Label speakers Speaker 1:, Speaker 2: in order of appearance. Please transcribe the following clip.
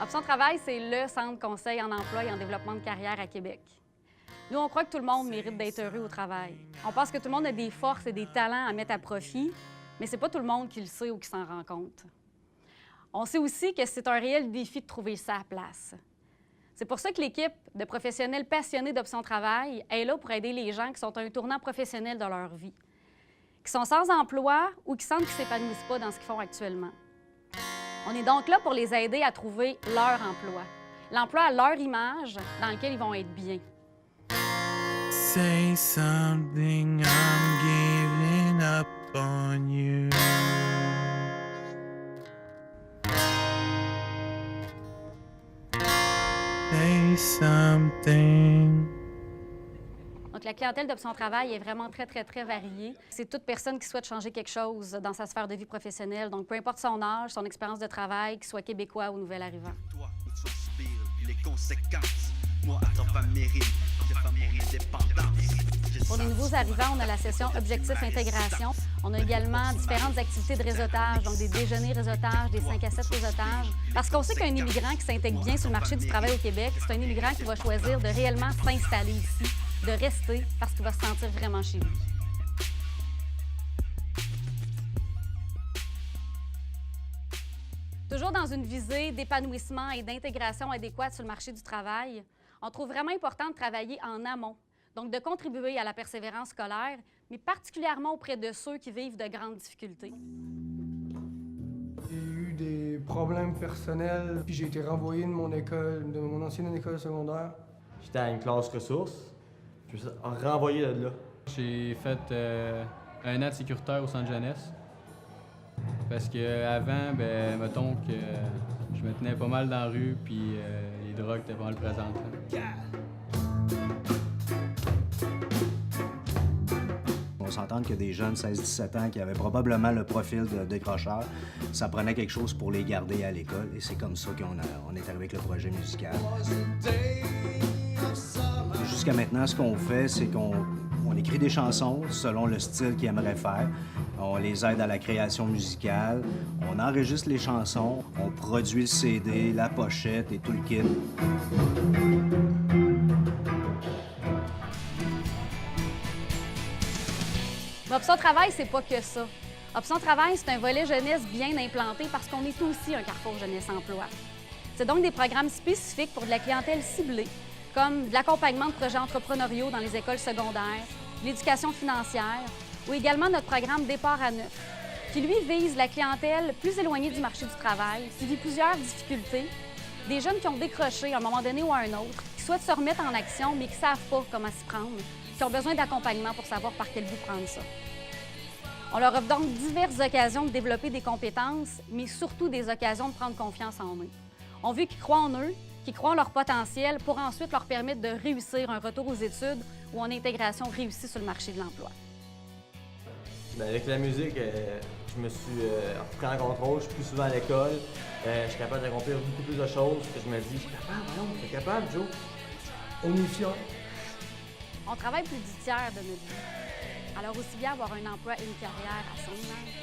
Speaker 1: Option Travail, c'est le centre conseil en emploi et en développement de carrière à Québec. Nous, on croit que tout le monde mérite d'être heureux au travail. On pense que tout le monde a des forces et des talents à mettre à profit, mais c'est pas tout le monde qui le sait ou qui s'en rend compte. On sait aussi que c'est un réel défi de trouver sa place. C'est pour ça que l'équipe de professionnels passionnés d'Option Travail est là pour aider les gens qui sont à un tournant professionnel de leur vie, qui sont sans emploi ou qui sentent qu'ils ne s'épanouissent pas dans ce qu'ils font actuellement. On est donc là pour les aider à trouver leur emploi, l'emploi à leur image dans lequel ils vont être bien.
Speaker 2: Say something, I'm giving up on you. Say something.
Speaker 1: Donc, la clientèle d'Option Travail est vraiment très variée. C'est toute personne qui souhaite changer quelque chose dans sa sphère de vie professionnelle. Donc, peu importe son âge, son expérience de travail, qu'il soit québécois ou nouvel arrivant.
Speaker 3: Toi, où tu inspires les conséquences. Moi, à travers mes rimes, j'ai fait mon indépendance.
Speaker 1: Pour les nouveaux arrivants, on a la session Objectif Intégration. On a également différentes activités de réseautage, donc des déjeuners réseautage, des 5 à 7 réseautages. Parce qu'on sait qu'un immigrant qui s'intègre bien sur le marché du travail au Québec, c'est un immigrant qui va choisir de réellement s'installer ici, de rester parce qu'il va se sentir vraiment chez lui. Toujours dans une visée d'épanouissement et d'intégration adéquate sur le marché du travail, on trouve vraiment important de travailler en amont, donc de contribuer à la persévérance scolaire, mais particulièrement auprès de ceux qui vivent de grandes difficultés.
Speaker 4: J'ai eu des problèmes personnels, puis j'ai été renvoyé de mon école, de mon ancienne école secondaire.
Speaker 5: J'étais à une classe ressources, je me suis renvoyé de là.
Speaker 6: J'ai fait un an de sécuritaire au centre jeunesse. Parce qu'avant, mettons que je me tenais pas mal dans la rue, puis les drogues étaient pas mal présentes.
Speaker 7: On s'entend que des jeunes 16-17 ans qui avaient probablement le profil de décrocheur, ça prenait quelque chose pour les garder à l'école. Et c'est comme ça qu'on est arrivé avec le projet musical. Jusqu'à maintenant, ce qu'on fait, c'est qu'on écrit des chansons selon le style qu'ils aimeraient faire. On les aide à la création musicale, on enregistre les chansons, on produit le CD, la pochette et tout le kit.
Speaker 1: Mais Option Travail, c'est pas que ça. Option Travail, c'est un volet jeunesse bien implanté parce qu'on est aussi un carrefour jeunesse-emploi. C'est donc des programmes spécifiques pour de la clientèle ciblée, comme de l'accompagnement de projets entrepreneuriaux dans les écoles secondaires, l'éducation financière, ou également notre programme Départ à neuf, qui lui vise la clientèle plus éloignée du marché du travail, qui vit plusieurs difficultés, des jeunes qui ont décroché à un moment donné ou à un autre, qui souhaitent se remettre en action mais qui ne savent pas comment s'y prendre, qui ont besoin d'accompagnement pour savoir par quel bout prendre ça. On leur offre donc diverses occasions de développer des compétences, mais surtout des occasions de prendre confiance en eux. On veut qu'ils croient en eux, qu'ils croient en leur potentiel pour ensuite leur permettre de réussir un retour aux études ou en intégration réussie sur le marché de l'emploi.
Speaker 5: Avec la musique, je me suis repris en contrôle, je suis plus souvent à l'école, je suis capable d'accomplir beaucoup plus de choses. Je me dis, je suis capable, non, tu es capable, Joe.
Speaker 4: On est fiers.
Speaker 1: On travaille plus du tiers de notre vie. Alors aussi bien avoir un emploi et une carrière à son image.